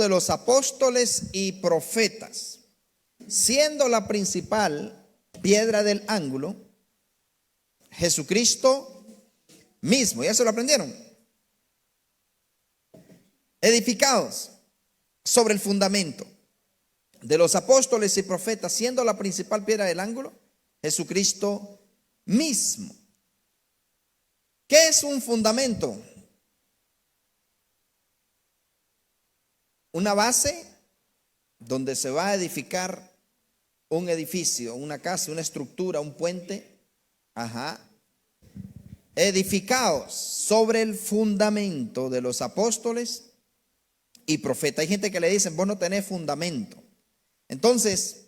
de los apóstoles y profetas, siendo la principal piedra del ángulo Jesucristo mismo. ¿Ya se lo aprendieron? Edificados sobre el fundamento de los apóstoles y profetas, siendo la principal piedra del ángulo Jesucristo mismo. ¿Qué es un fundamento? Una base donde se va a edificar un edificio, una casa, una estructura, un puente. Edificados sobre el fundamento de los apóstoles y profetas. Hay gente que le dicen, vos no tenés fundamento. Entonces,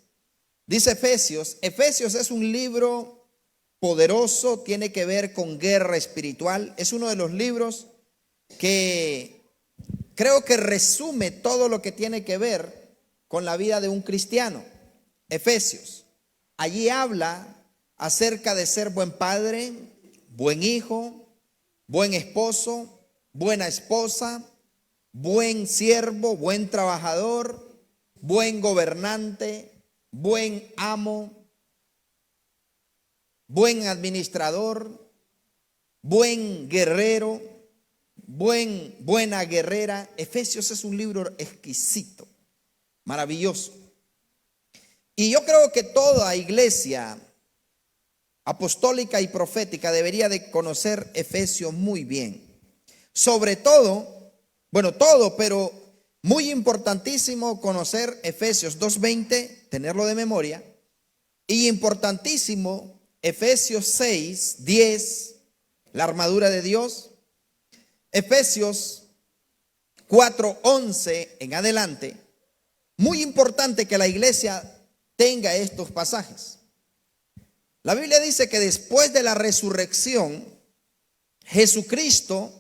dice Efesios es un libro poderoso, tiene que ver con guerra espiritual. Es uno de los libros que creo que resume todo lo que tiene que ver con la vida de un cristiano. Efesios. Allí habla acerca de ser buen padre, buen hijo, buen esposo, buena esposa, buen siervo, buen trabajador, buen gobernante, buen amo, buen administrador, buen guerrero, buena guerrera. Efesios es un libro exquisito, maravilloso. Y yo creo que toda iglesia apostólica y profética debería de conocer Efesios muy bien. Sobre todo, pero muy importantísimo conocer Efesios 2:20, tenerlo de memoria. Y importantísimo Efesios 6:10, la armadura de Dios. Efesios 4:11 en adelante. Muy importante que la iglesia tenga estos pasajes. La Biblia dice que después de la resurrección, Jesucristo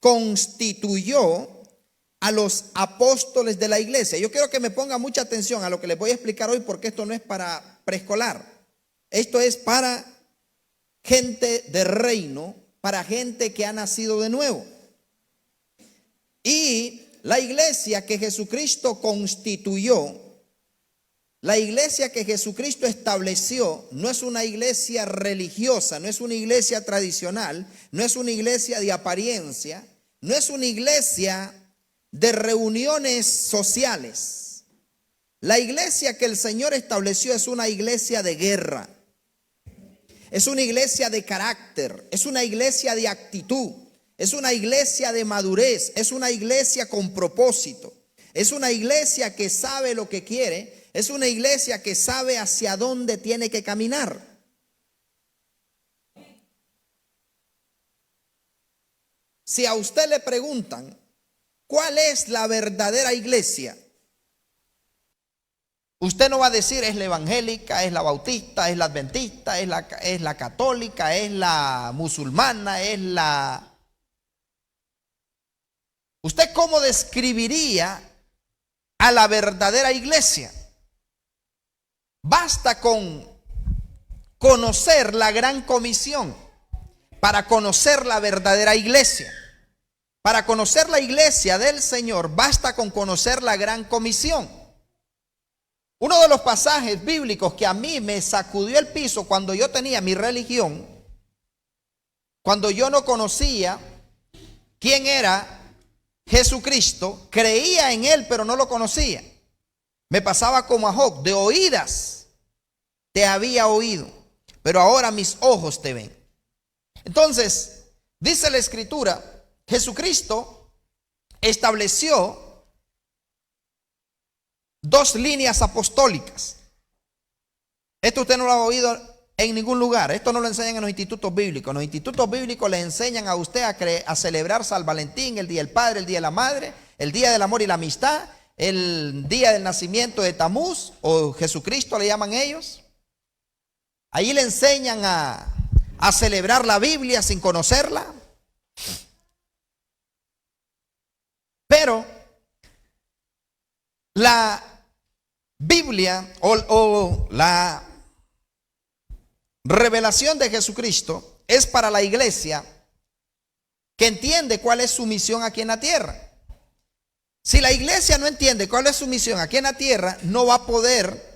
constituyó a los apóstoles de la iglesia. Yo quiero que me ponga mucha atención a lo que les voy a explicar hoy, porque esto no es para preescolar. Esto es para gente de reino, para gente que ha nacido de nuevo. Y la iglesia que Jesucristo constituyó, la iglesia que Jesucristo estableció, no es una iglesia religiosa, no es una iglesia tradicional, no es una iglesia de apariencia, no es una iglesia de reuniones sociales. La iglesia que el Señor estableció es una iglesia de guerra, es una iglesia de carácter, es una iglesia de actitud, es una iglesia de madurez, es una iglesia con propósito, es una iglesia que sabe lo que quiere. Es una iglesia que sabe hacia dónde tiene que caminar. Si a usted le preguntan, ¿cuál es la verdadera iglesia? Usted no va a decir es la evangélica, es la bautista, es la adventista, es la católica, es la musulmana, es la... ¿Usted cómo describiría a la verdadera iglesia? Basta con conocer la gran comisión para conocer la verdadera iglesia. Para conocer la iglesia del Señor, basta con conocer la gran comisión. Uno de los pasajes bíblicos que a mí me sacudió el piso cuando yo tenía mi religión, cuando yo no conocía quién era Jesucristo, creía en Él pero no lo conocía. Me pasaba como a Job, de oídas te había oído, pero ahora mis ojos te ven. Entonces, dice la Escritura, Jesucristo estableció dos líneas apostólicas. Esto usted no lo ha oído en ningún lugar. Esto no lo enseñan en los institutos bíblicos. En los institutos bíblicos le enseñan a usted a celebrar San Valentín, el Día del Padre, el Día de la Madre, el Día del Amor y la Amistad, el día del nacimiento de Tamuz, o Jesucristo le llaman ellos. Ahí le enseñan a celebrar la Biblia sin conocerla. Pero la Biblia o la revelación de Jesucristo es para la iglesia que entiende cuál es su misión aquí en la tierra. Si la iglesia no entiende cuál es su misión aquí en la tierra, no va a poder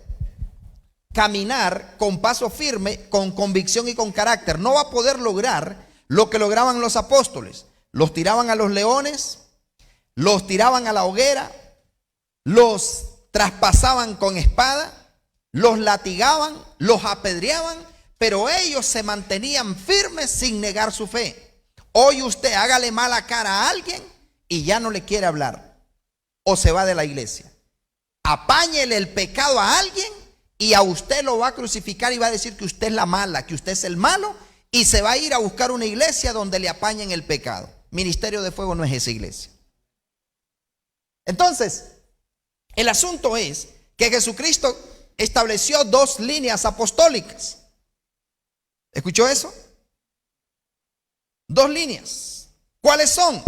caminar con paso firme, con convicción y con carácter. No va a poder lograr lo que lograban los apóstoles. Los tiraban a los leones, los tiraban a la hoguera, los traspasaban con espada, los latigaban, los apedreaban, pero ellos se mantenían firmes sin negar su fe. Hoy usted hágale mala cara a alguien y ya no le quiere hablar o se va de la iglesia. Apáñele el pecado a alguien y a usted lo va a crucificar y va a decir que usted es la mala, que usted es el malo, y se va a ir a buscar una iglesia donde le apañen el pecado. Ministerio de Fuego no es esa iglesia. Entonces, el asunto es que Jesucristo estableció dos líneas apostólicas. ¿Escuchó eso? Dos líneas. ¿Cuáles son?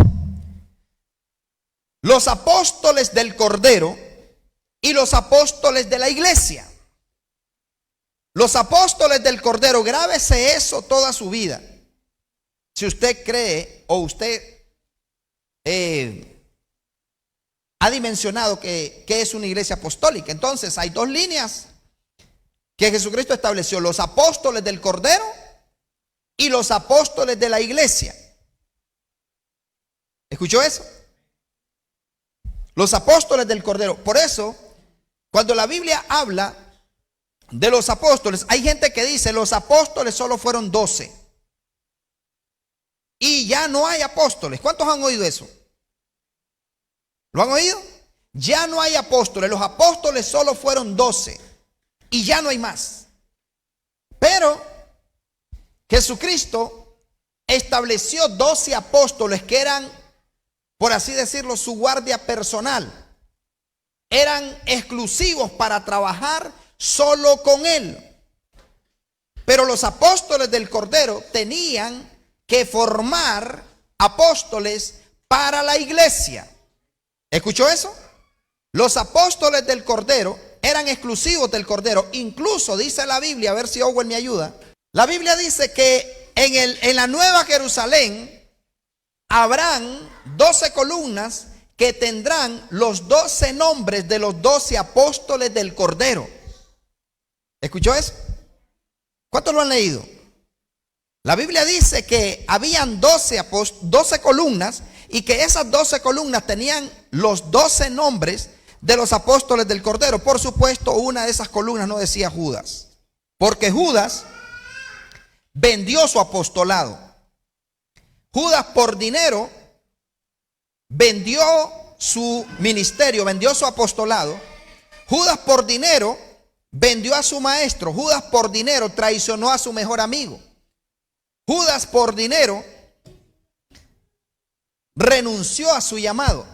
Los apóstoles del Cordero y los apóstoles de la iglesia. Los apóstoles del Cordero, grábese eso toda su vida. Si usted cree o usted ha dimensionado que es una iglesia apostólica. Entonces hay dos líneas que Jesucristo estableció: los apóstoles del Cordero y los apóstoles de la iglesia. ¿Escuchó eso? Los apóstoles del Cordero. Por eso, cuando la Biblia habla de los apóstoles, hay gente que dice los apóstoles solo fueron 12 y ya no hay apóstoles. ¿Cuántos han oído eso? ¿Lo han oído? Ya no hay apóstoles. Los apóstoles solo fueron 12 y ya no hay más. Pero Jesucristo estableció 12 apóstoles que eran, por así decirlo, su guardia personal. Eran exclusivos para trabajar solo con él. Pero los apóstoles del Cordero tenían que formar apóstoles para la iglesia. ¿Escuchó eso? Los apóstoles del Cordero eran exclusivos del Cordero. Incluso dice la Biblia, a ver si Owen me ayuda. La Biblia dice que en la Nueva Jerusalén habrán 12 columnas que tendrán los 12 nombres de los 12 apóstoles del Cordero. ¿Escuchó eso? ¿Cuántos lo han leído? La Biblia dice que habían 12 columnas y que esas 12 columnas tenían los 12 nombres de los apóstoles del Cordero. Por supuesto, una de esas columnas no decía Judas, porque Judas vendió su apostolado. Judas por dinero vendió su ministerio, vendió su apostolado. Judas por dinero vendió a su maestro. Judas por dinero traicionó a su mejor amigo. Judas por dinero renunció a su llamado.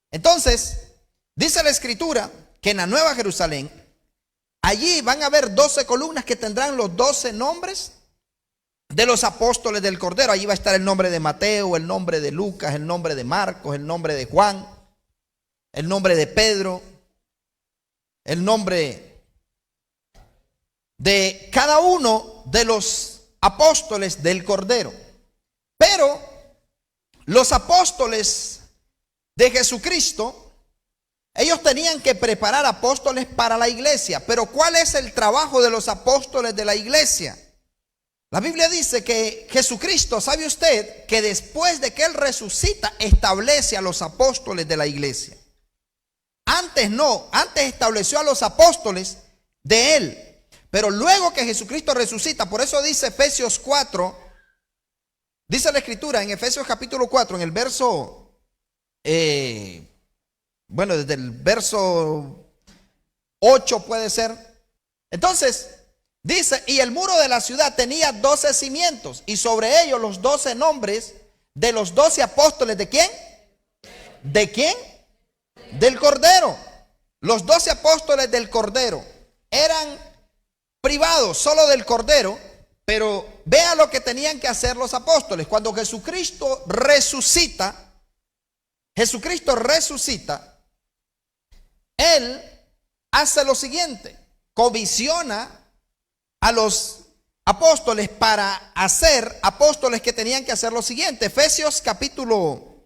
Entonces, dice la Escritura que en la Nueva Jerusalén, allí van a haber 12 columnas que tendrán los 12 nombres de los apóstoles del Cordero. Allí va a estar el nombre de Mateo, el nombre de Lucas, el nombre de Marcos, el nombre de Juan, el nombre de Pedro, el nombre de cada uno de los apóstoles del Cordero. Pero los apóstoles de Jesucristo, ellos tenían que preparar apóstoles para la iglesia. Pero ¿cuál es el trabajo de los apóstoles de la iglesia? La Biblia dice que Jesucristo, ¿sabe usted? Que después de que Él resucita, establece a los apóstoles de la iglesia. Antes no, antes estableció a los apóstoles de Él. Pero luego que Jesucristo resucita, por eso dice Efesios 4, dice la Escritura en Efesios capítulo 4, en el verso, desde el verso 8 puede ser. Entonces, dice, y el muro de la ciudad tenía 12 cimientos, y sobre ellos los 12 nombres de los 12 apóstoles. ¿De quién? ¿De quién? Del Cordero. Los 12 apóstoles del Cordero eran privados solo del Cordero, pero vea lo que tenían que hacer los apóstoles. Cuando Jesucristo resucita, Él hace lo siguiente: comisiona a los apóstoles para hacer apóstoles que tenían que hacer lo siguiente. Efesios capítulo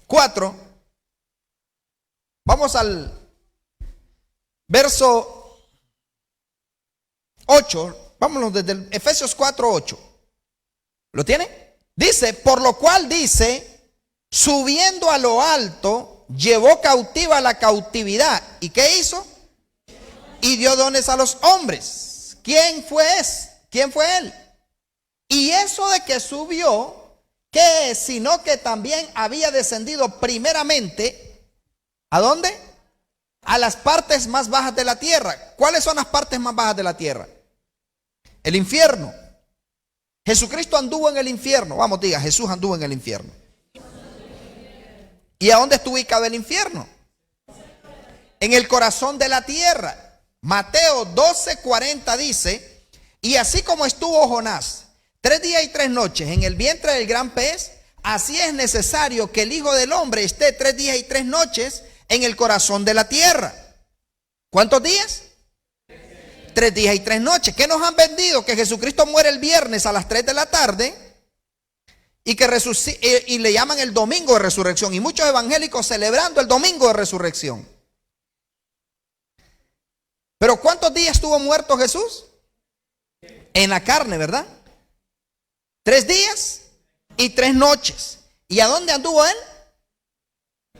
4, Vamos al verso 8. Vámonos desde el Efesios 4:8. ¿Lo tiene? Dice, por lo cual dice, subiendo a lo alto, llevó cautiva la cautividad. ¿Y qué hizo? Y dio dones a los hombres. ¿Quién fue ese? ¿Quién fue él? Y eso de que subió, ¿qué es? Sino que también había descendido primeramente, ¿a dónde? A las partes más bajas de la tierra. ¿Cuáles son las partes más bajas de la tierra? El infierno. Jesucristo anduvo en el infierno. Vamos, diga, Jesús anduvo en el infierno. ¿Y a dónde está ubicado el infierno? En el corazón de la tierra. Mateo 12:40 dice, y así como estuvo Jonás 3 días y 3 noches en el vientre del gran pez, así es necesario que el Hijo del Hombre esté 3 días y 3 noches en el corazón de la tierra. ¿Cuántos días? 3 días y 3 noches. ¿Qué nos han vendido? Que Jesucristo muere el viernes a las 3 de la tarde y que y le llaman el domingo de resurrección. Y muchos evangélicos celebrando el domingo de resurrección. Pero ¿cuántos días estuvo muerto Jesús? En la carne, ¿verdad? 3 días y 3 noches. ¿Y a dónde anduvo él?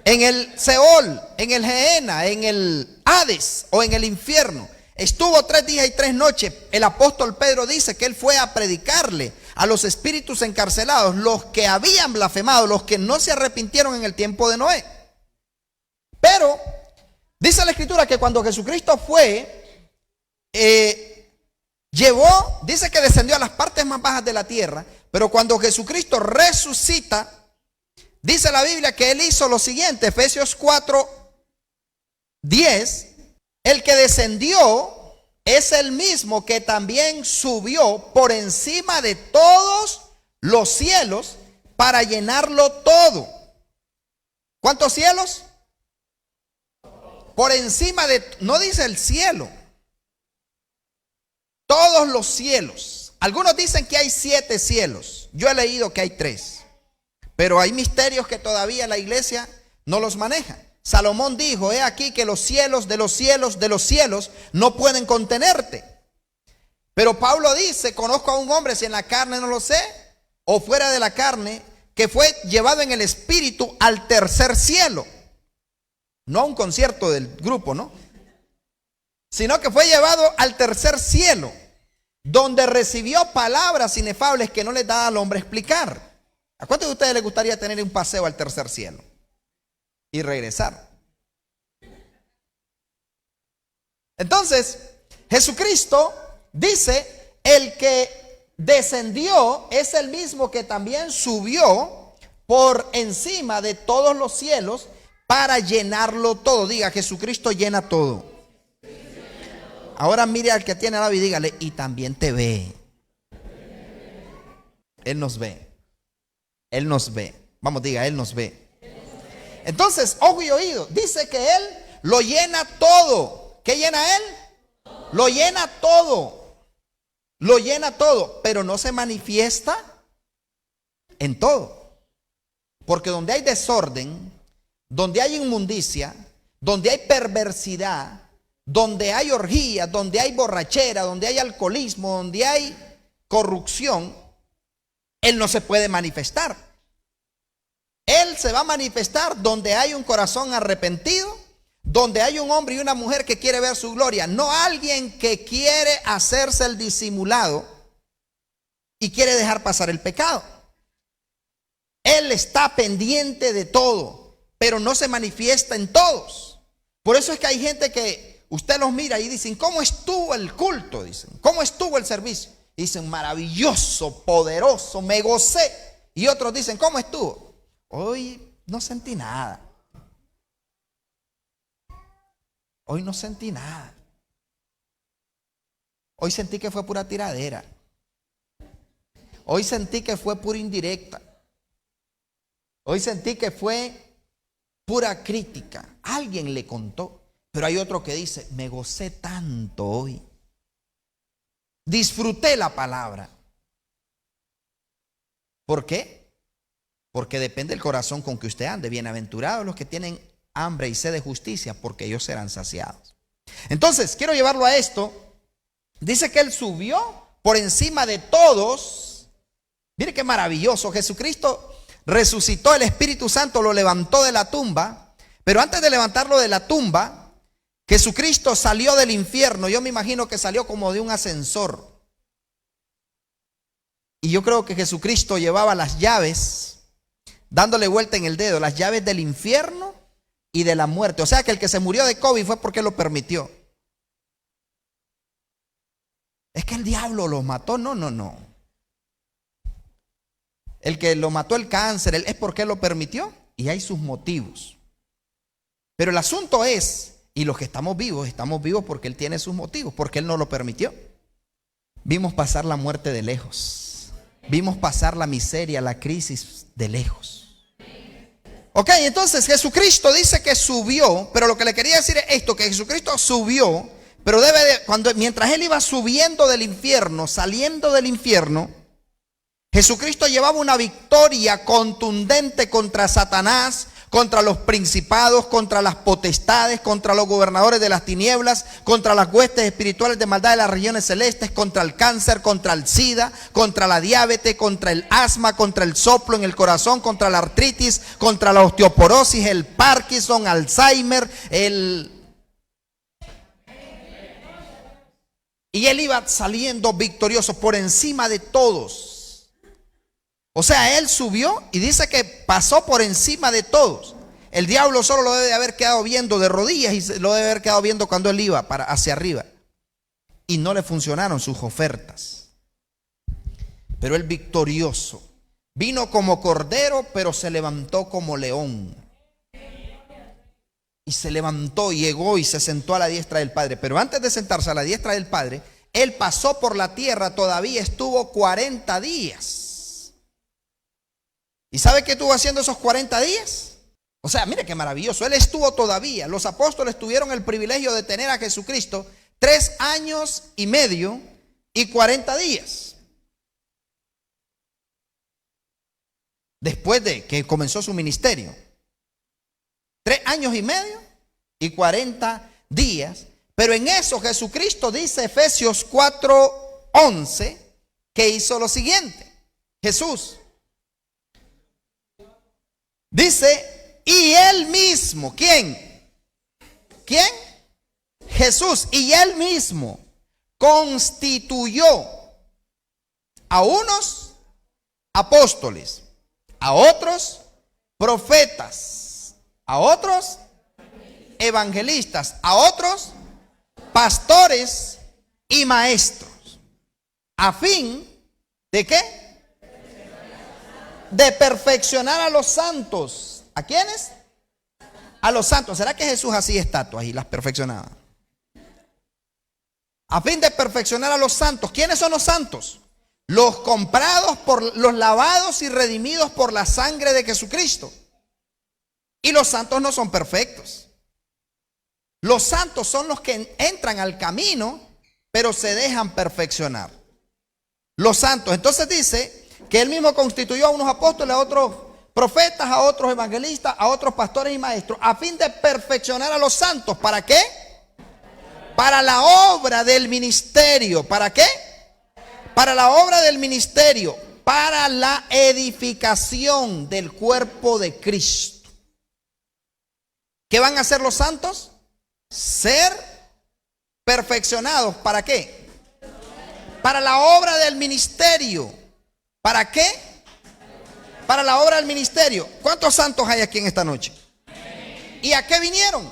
En el Seol, en el Gehenna, en el Hades o en el infierno. Estuvo 3 días y 3 noches. El apóstol Pedro dice que él fue a predicarle a los espíritus encarcelados, los que habían blasfemado, los que no se arrepintieron en el tiempo de Noé. Pero dice la escritura que cuando Jesucristo fue, dice que descendió a las partes más bajas de la tierra, pero cuando Jesucristo resucita, dice la Biblia que él hizo lo siguiente, Efesios 4:10, el que descendió es el mismo que también subió por encima de todos los cielos para llenarlo todo. ¿Cuántos cielos? Por encima de, no dice el cielo, todos los cielos. Algunos dicen que hay 7 cielos. Yo he leído que hay 3. Pero hay misterios que todavía la iglesia no los maneja. Salomón dijo, he aquí que los cielos de los cielos de los cielos no pueden contenerte. Pero Pablo dice, conozco a un hombre, si en la carne no lo sé, o fuera de la carne, que fue llevado en el espíritu al tercer cielo. No a un concierto del grupo, ¿no? Sino que fue llevado al tercer cielo, donde recibió palabras inefables que no les da al hombre explicar. ¿A cuántos de ustedes les gustaría tener un paseo al tercer cielo y regresar? Entonces, Jesucristo dice, el que descendió es el mismo que también subió por encima de todos los cielos para llenarlo todo. Diga, Jesucristo llena todo. Ahora mire al que tiene al lado y dígale, y también te ve. Él nos ve. Él nos ve. Vamos, diga, Él nos ve. Entonces, ojo y oído. Dice que Él lo llena todo. ¿Qué llena Él? Lo llena todo. Lo llena todo. Pero no se manifiesta en todo. Porque donde hay desorden, donde hay inmundicia, donde hay perversidad, donde hay orgía, donde hay borrachera, donde hay alcoholismo, donde hay corrupción, Él no se puede manifestar. Él se va a manifestar donde hay un corazón arrepentido, donde hay un hombre y una mujer que quiere ver su gloria, no alguien que quiere hacerse el disimulado y quiere dejar pasar el pecado. Él está pendiente de todo, pero no se manifiesta en todos. Por eso es que hay gente que usted los mira y dicen, ¿cómo estuvo el culto? Dicen, ¿cómo estuvo el servicio? Dicen, maravilloso, poderoso, me gocé. Y otros dicen, ¿cómo estuvo? Hoy no sentí nada. Hoy no sentí nada. Hoy sentí que fue pura tiradera. Hoy sentí que fue pura indirecta. Hoy sentí que fue pura crítica. Alguien le contó. Pero hay otro que dice, me gocé tanto hoy. Disfruté la palabra. ¿Por qué? Porque depende del corazón con que usted ande. Bienaventurados los que tienen hambre y sed de justicia, porque ellos serán saciados. Entonces, quiero llevarlo a esto. Dice que Él subió por encima de todos. Mire qué maravilloso. Jesucristo resucitó, el Espíritu Santo lo levantó de la tumba. Pero antes de levantarlo de la tumba, Jesucristo salió del infierno. Yo me imagino que salió como de un ascensor. Y yo creo que Jesucristo llevaba las llaves, dándole vuelta en el dedo, las llaves del infierno y de la muerte. O sea que el que se murió de COVID fue porque lo permitió. Es que el diablo los mató. No. El que lo mató el cáncer, es porque lo permitió y hay sus motivos. Pero el asunto es, y los que estamos vivos porque Él tiene sus motivos, porque Él no lo permitió. Vimos pasar la muerte de lejos. Vimos pasar la miseria, la crisis de lejos. Ok, entonces Jesucristo dice que subió, pero lo que le quería decir es esto, que Jesucristo subió, pero mientras Él iba subiendo del infierno, saliendo del infierno, Jesucristo llevaba una victoria contundente contra Satanás, contra los principados, contra las potestades, contra los gobernadores de las tinieblas, contra las huestes espirituales de maldad de las regiones celestes, contra el cáncer, contra el SIDA, contra la diabetes, contra el asma, contra el soplo en el corazón, contra la artritis, contra la osteoporosis, el Parkinson, Alzheimer, y Él iba saliendo victorioso por encima de todos. O sea, Él subió y dice que pasó por encima de todos. El diablo solo lo debe haber quedado viendo de rodillas y lo debe haber quedado viendo cuando Él iba hacia arriba. Y no le funcionaron sus ofertas. Pero Él victorioso. Vino como cordero, pero se levantó como león. Y se levantó, llegó y se sentó a la diestra del Padre. Pero antes de sentarse a la diestra del Padre, Él pasó por la tierra, todavía estuvo 40 días. ¿Y sabe qué estuvo haciendo esos 40 días? O sea, mire qué maravilloso. Él estuvo todavía. Los apóstoles tuvieron el privilegio de tener a Jesucristo 3 años y medio y 40 días. Después de que comenzó su ministerio. 3 años y medio y 40 días. Pero en eso Jesucristo dice Efesios 4:11 que hizo lo siguiente. Jesús dice, y Él mismo, ¿quién? ¿Quién? Jesús. Y Él mismo constituyó a unos apóstoles, a otros profetas, a otros evangelistas, a otros pastores y maestros, a fin de ¿qué? De perfeccionar a los santos. ¿A quiénes? A los santos. ¿Será que Jesús hacía estatuas y las perfeccionaba? A fin de perfeccionar a los santos. ¿Quiénes son los santos? Los comprados los lavados y redimidos por la sangre de Jesucristo. Y los santos no son perfectos. Los santos son los que entran al camino, pero se dejan perfeccionar. Los santos. Entonces dice que Él mismo constituyó a unos apóstoles, a otros profetas, a otros evangelistas, a otros pastores y maestros, a fin de perfeccionar a los santos. ¿Para qué? Para la obra del ministerio. ¿Para qué? Para la obra del ministerio, para la edificación del cuerpo de Cristo. ¿Qué van a hacer los santos? Ser perfeccionados. ¿Para qué? Para la obra del ministerio. ¿Para qué? Para la obra del ministerio. ¿Cuántos santos hay aquí en esta noche? ¿Y a qué vinieron?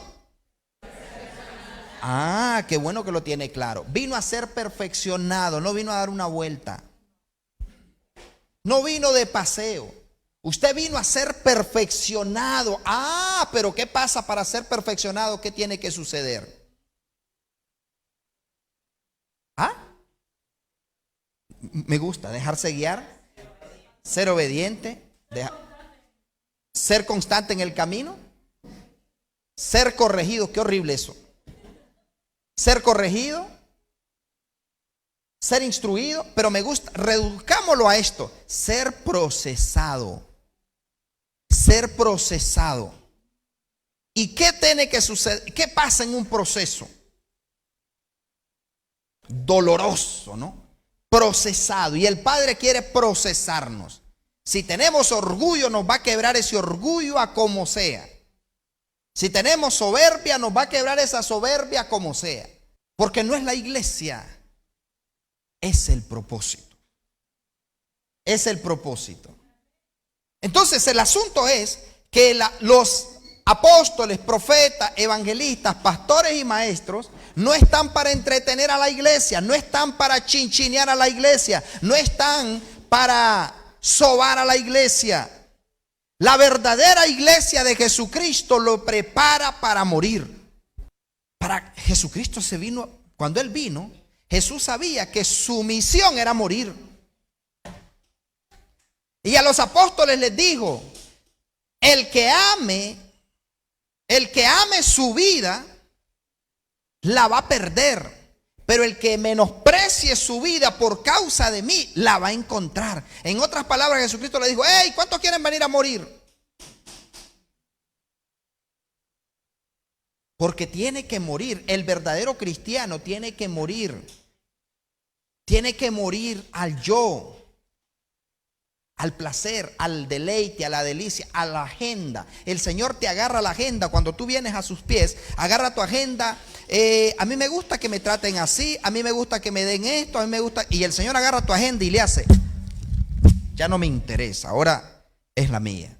Ah, qué bueno que lo tiene claro. Vino a ser perfeccionado, no vino a dar una vuelta. No vino de paseo. Usted vino a ser perfeccionado. Ah, pero ¿qué pasa para ser perfeccionado? ¿Qué tiene que suceder? ¿Ah? Me gusta dejarse guiar. Ser obediente, ser constante en el camino, ser corregido. Qué horrible eso. Ser corregido, ser instruido, pero me gusta, reduzcámoslo a esto, ser procesado. Ser procesado. ¿Y qué tiene que suceder? ¿Qué pasa en un proceso? Doloroso, ¿no? Procesado. Y el Padre quiere procesarnos. Si tenemos orgullo, nos va a quebrar ese orgullo a como sea. Si tenemos soberbia, nos va a quebrar esa soberbia como sea. Porque no es la iglesia, es el propósito. Es el propósito. Entonces el asunto es que los apóstoles, profetas, evangelistas, pastores y maestros no están para entretener a la iglesia, no están para chinchinear a la iglesia, no están para sobar a la iglesia. La verdadera iglesia de Jesucristo lo prepara para morir. Para Jesucristo cuando Él vino, Jesús sabía que su misión era morir. Y a los apóstoles les dijo: el que ame su vida, la va a perder. Pero el que menosprecie su vida por causa de mí, la va a encontrar. En otras palabras, Jesucristo le dijo: hey, ¿cuántos quieren venir a morir? Porque tiene que morir. El verdadero cristiano tiene que morir. Tiene que morir al yo, al placer, al deleite, a la delicia, a la agenda. El Señor te agarra la agenda cuando tú vienes a sus pies. Agarra tu agenda. A mí me gusta que me traten así, a mí me gusta que me den esto, a mí me gusta. Y el Señor agarra tu agenda y le hace: ya no me interesa, ahora es la mía.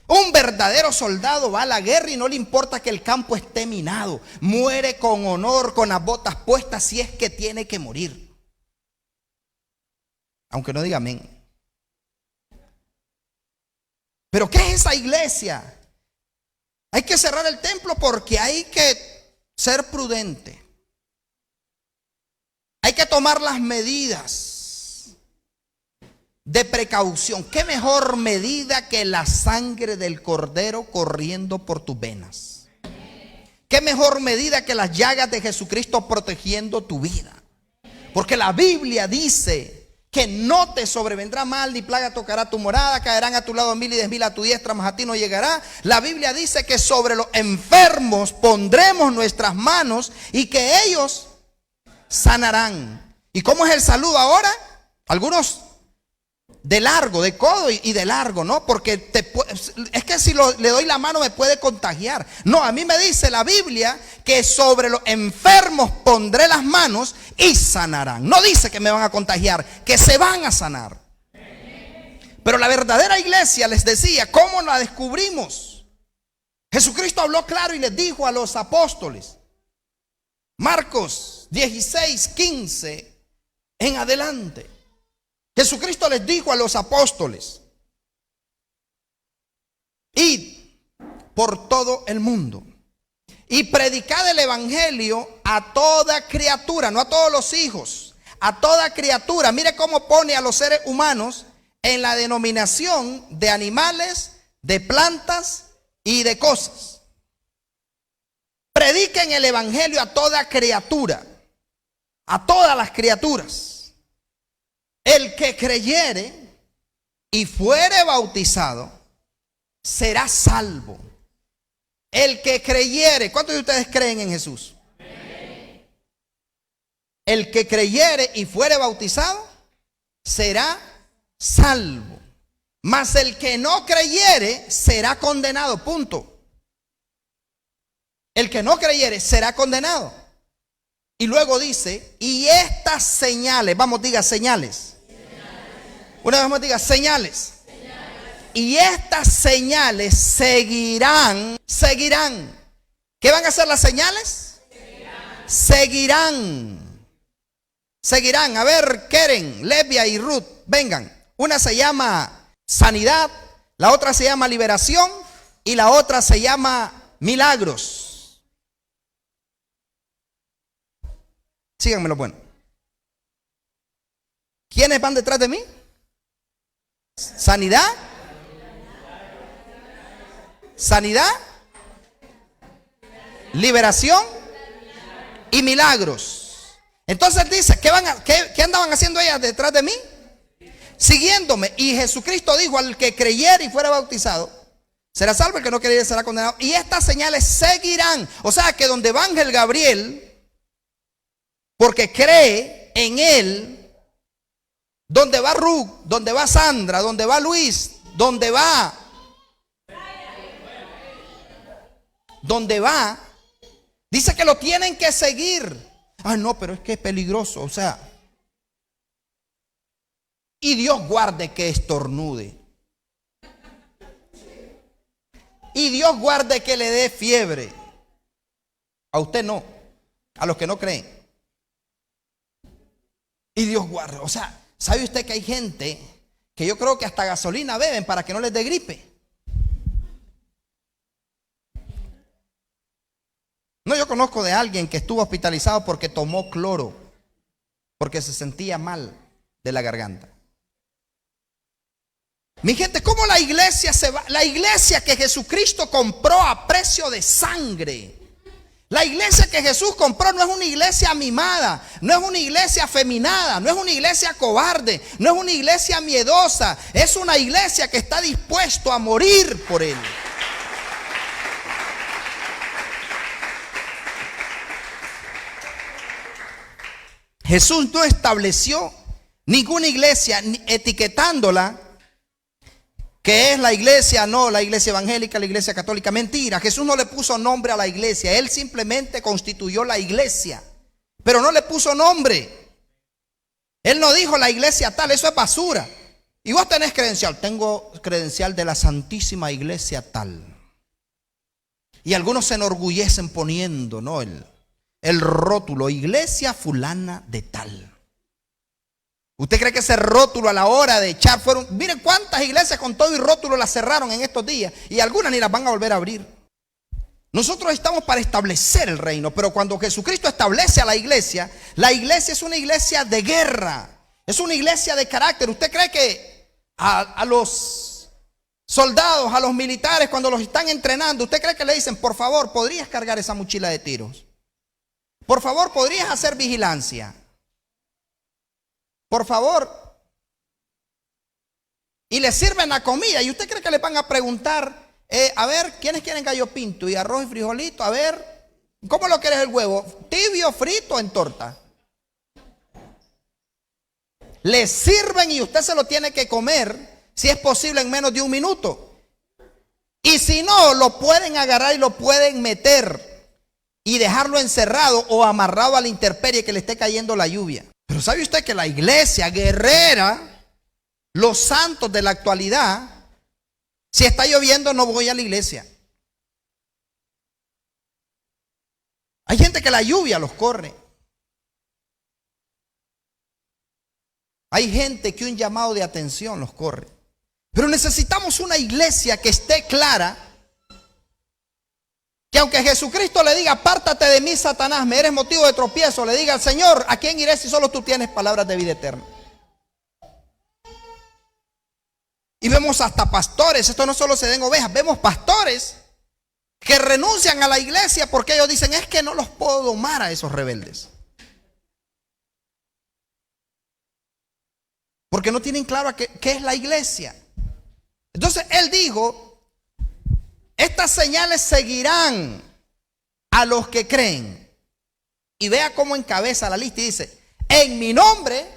Un verdadero soldado va a la guerra y no le importa que el campo esté minado. Muere con honor, con las botas puestas, si es que tiene que morir. Aunque no diga amén. Pero ¿qué es esa iglesia? Hay que cerrar el templo porque hay que ser prudente. Hay que tomar las medidas de precaución. ¿Qué mejor medida que la sangre del Cordero corriendo por tus venas? ¿Qué mejor medida que las llagas de Jesucristo protegiendo tu vida? Porque la Biblia dice que no te sobrevendrá mal, ni plaga tocará tu morada, caerán a tu lado 1000 y 10.000 a tu diestra, mas a ti no llegará. La Biblia dice que sobre los enfermos pondremos nuestras manos y que ellos sanarán. ¿Y cómo es el saludo ahora? Algunos de largo, de codo y de largo, ¿no? Porque es que si le doy la mano me puede contagiar. No, a mí me dice la Biblia que sobre los enfermos pondré las manos y sanarán. No dice que me van a contagiar, que se van a sanar. Pero la verdadera iglesia, les decía, ¿cómo la descubrimos? Jesucristo habló claro y les dijo a los apóstoles, Marcos 16:15 en adelante. Jesucristo les dijo a los apóstoles: id por todo el mundo y predicad el evangelio a toda criatura, no a todos los hijos, a toda criatura. Mire cómo pone a los seres humanos en la denominación de animales, de plantas y de cosas. Prediquen el evangelio a toda criatura, a todas las criaturas. El que creyere y fuere bautizado será salvo. El que creyere, ¿cuántos de ustedes creen en Jesús? El que creyere y fuere bautizado será salvo. Mas el que no creyere será condenado, punto. El que no creyere será condenado. Y luego dice: y estas señales, vamos, diga señales. Una vez más diga señales. Y estas señales seguirán. ¿Qué van a hacer las señales? Seguirán. A ver, Keren, Levia y Ruth, vengan. Una se llama sanidad, la otra se llama liberación y la otra se llama milagros. Síganme lo bueno. ¿Quiénes van detrás de mí? Sanidad, liberación y milagros. Entonces dice, ¿qué andaban haciendo ellas detrás de mí? Siguiéndome. Y Jesucristo dijo: al que creyera y fuera bautizado será salvo, el que no creyere será condenado. Y estas señales seguirán. O sea que donde va Ángel Gabriel, porque cree en él, donde va Ruth, donde va Sandra, donde va Luis, donde va, dice que lo tienen que seguir. Ah, no, pero es que es peligroso, o sea. Y Dios guarde que estornude. Y Dios guarde que le dé fiebre. A usted no, a los que no creen. Y Dios guarde. O sea, ¿sabe usted que hay gente que yo creo que hasta gasolina beben para que no les dé gripe? No, yo conozco de alguien que estuvo hospitalizado porque tomó cloro, porque se sentía mal de la garganta. Mi gente, ¿cómo la iglesia se va? La iglesia que Jesucristo compró a precio de sangre. La iglesia que Jesús compró no es una iglesia mimada, no es una iglesia afeminada, no es una iglesia cobarde, no es una iglesia miedosa. Es una iglesia que está dispuesto a morir por él. Jesús no estableció ninguna iglesia etiquetándola que es la iglesia, no, la iglesia evangélica, la iglesia católica. Mentira, Jesús no le puso nombre a la iglesia. Él simplemente constituyó la iglesia, pero no le puso nombre. Él no dijo la iglesia tal, eso es basura. Y vos tenés credencial, tengo credencial de la Santísima Iglesia tal. Y algunos se enorgullecen poniendo, ¿no?, el rótulo, iglesia fulana de tal. ¿Usted cree que ese rótulo a la hora de echar fueron? Miren cuántas iglesias con todo y rótulo las cerraron en estos días, y algunas ni las van a volver a abrir. Nosotros estamos para establecer el reino, pero cuando Jesucristo establece a la iglesia es una iglesia de guerra, es una iglesia de carácter. ¿Usted cree que a los soldados, a los militares, cuando los están entrenando, usted cree que le dicen, por favor, podrías cargar esa mochila de tiros? Por favor, podrías hacer vigilancia. Por favor. Y les sirven la comida. ¿Y usted cree que le van a preguntar, a ver, ¿quiénes quieren gallo pinto y arroz y frijolito? A ver, ¿cómo lo quieres el huevo? ¿Tibio, frito o en torta? Le sirven y usted se lo tiene que comer, si es posible, en menos de un minuto. Y si no, lo pueden agarrar y lo pueden meter y dejarlo encerrado o amarrado a la intemperie que le esté cayendo la lluvia. Pero ¿sabe usted que la iglesia guerrera, los santos de la actualidad, si está lloviendo no voy a la iglesia? Hay gente que la lluvia los corre. Hay gente que un llamado de atención los corre. Pero necesitamos una iglesia que esté clara, que aunque Jesucristo le diga, apártate de mí, Satanás, me eres motivo de tropiezo, le diga al Señor, ¿a quién iré si solo tú tienes palabras de vida eterna? Y vemos hasta pastores, esto no solo se den ovejas, vemos pastores que renuncian a la iglesia porque ellos dicen, es que no los puedo domar a esos rebeldes. Porque no tienen claro qué es la iglesia. Entonces él dijo, estas señales seguirán a los que creen. Y vea cómo encabeza la lista y dice, en mi nombre,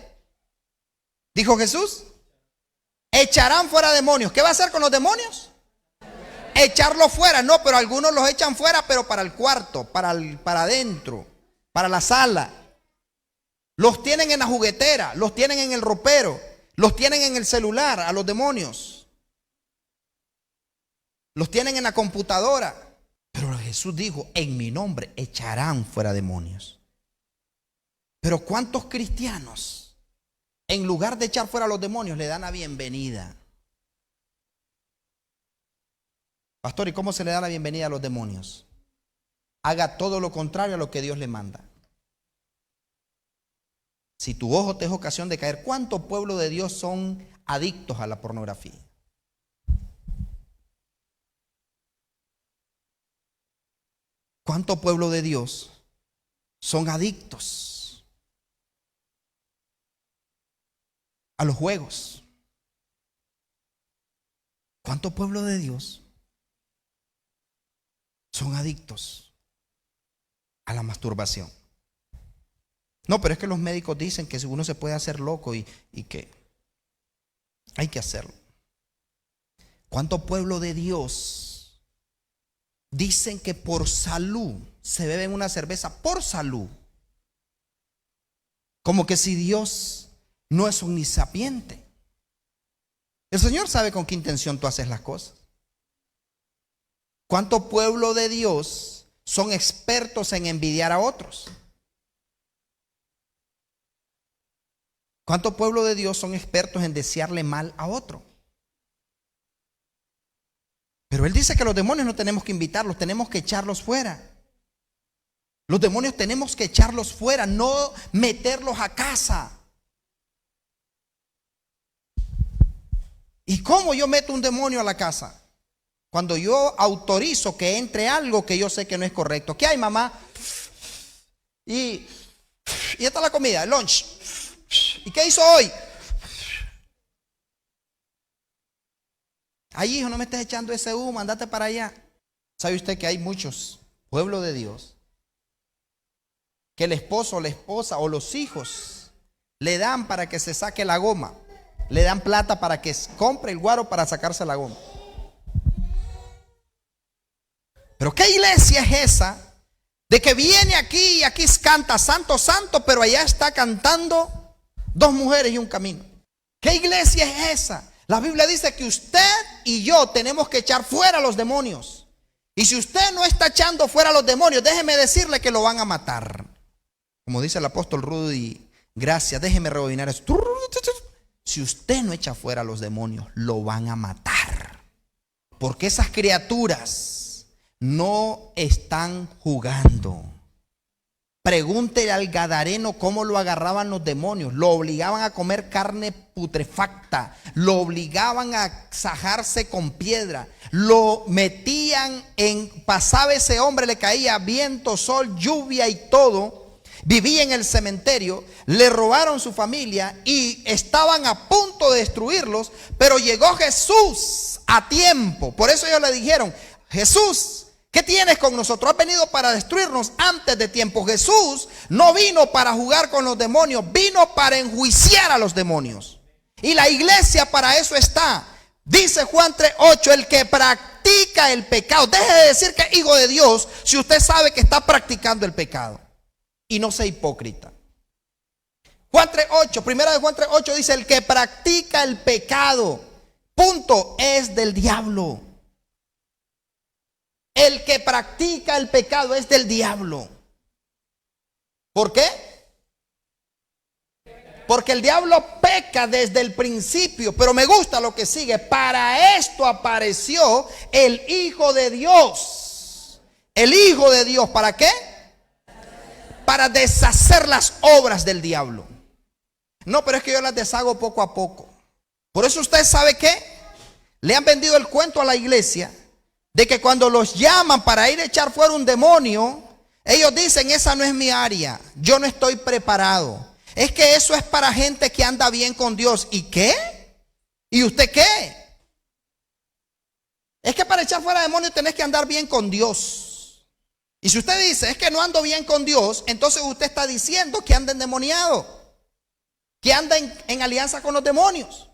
dijo Jesús, echarán fuera demonios. ¿Qué va a hacer con los demonios? Echarlos fuera. No, pero algunos los echan fuera, pero para el cuarto, para adentro, para la sala. Los tienen en la juguetera, los tienen en el ropero, los tienen en el celular a los demonios. Los tienen en la computadora. Pero Jesús dijo, en mi nombre echarán fuera demonios. Pero ¿cuántos cristianos, en lugar de echar fuera a los demonios, le dan la bienvenida? Pastor, ¿y cómo se le da la bienvenida a los demonios? Haga todo lo contrario a lo que Dios le manda. Si tu ojo te es ocasión de caer, ¿cuánto pueblo de Dios son adictos a la pornografía? ¿Cuánto pueblo de Dios son adictos a los juegos? ¿Cuánto pueblo de Dios son adictos a la masturbación. No, pero es que los médicos dicen que uno se puede hacer loco y que hay que hacerlo. ¿Cuánto pueblo de Dios dicen que por salud se beben una cerveza por salud? Como que si Dios no es omnisapiente. El Señor sabe con qué intención tú haces las cosas. ¿Cuánto pueblo de Dios son expertos en envidiar a otros? ¿Cuánto pueblo de Dios son expertos en desearle mal a otro? Pero Él dice que los demonios no tenemos que invitarlos, tenemos que echarlos fuera. Los demonios tenemos que echarlos fuera, no meterlos a casa. ¿Y cómo yo meto un demonio a la casa? Cuando yo autorizo que entre algo que yo sé que no es correcto. ¿Qué hay, mamá? Y esta es la comida, el lunch. ¿Y qué hizo hoy? Ay, hijo, no me estés echando ese humo, andate para allá. ¿Sabe usted que hay muchos pueblos de Dios que el esposo, la esposa o los hijos le dan para que se saque la goma? Le dan plata para que compre el guaro para sacarse la goma. Pero ¿qué iglesia es esa de que viene aquí y aquí canta santo, santo, pero allá está cantando dos mujeres y un camino? ¿Qué iglesia es esa? La Biblia dice que usted y yo tenemos que echar fuera a los demonios. Y si usted no está echando fuera a los demonios, déjeme decirle que lo van a matar. Como dice el apóstol Rudy, gracias, déjeme rebobinar eso. Si usted no echa fuera a los demonios, lo van a matar. Porque esas criaturas no están jugando. Pregúntele al gadareno cómo lo agarraban los demonios. Lo obligaban a comer carne putrefacta. Lo obligaban a sajarse con piedra. Lo metían pasaba ese hombre, le caía viento, sol, lluvia y todo. Vivía en el cementerio, le robaron su familia y estaban a punto de destruirlos, pero llegó Jesús a tiempo. Por eso ellos le dijeron: Jesús, ¿qué tienes con nosotros? Has venido para destruirnos antes de tiempo. Jesús no vino para jugar con los demonios, vino para enjuiciar a los demonios. Y la iglesia para eso está. Dice Juan 3:8, el que practica el pecado. Deje de decir que es hijo de Dios si usted sabe que está practicando el pecado. Y no sea hipócrita. Juan 3:8, primera de Juan 3:8 dice: el que practica el pecado, punto, es del diablo. El que practica el pecado es del diablo. ¿Por qué? Porque el diablo peca desde el principio. Pero me gusta lo que sigue. Para esto apareció el Hijo de Dios. El Hijo de Dios, ¿para qué? Para deshacer las obras del diablo. No, pero es que yo las deshago poco a poco. Por eso usted sabe que le han vendido el cuento a la iglesia de que cuando los llaman para ir a echar fuera un demonio, ellos dicen: esa no es mi área, yo no estoy preparado. Es que eso es para gente que anda bien con Dios. ¿Y qué? ¿Y usted qué? Es que para echar fuera demonios tenés que andar bien con Dios. Y si usted dice: es que no ando bien con Dios, entonces usted está diciendo que anda endemoniado, que anda en alianza con los demonios.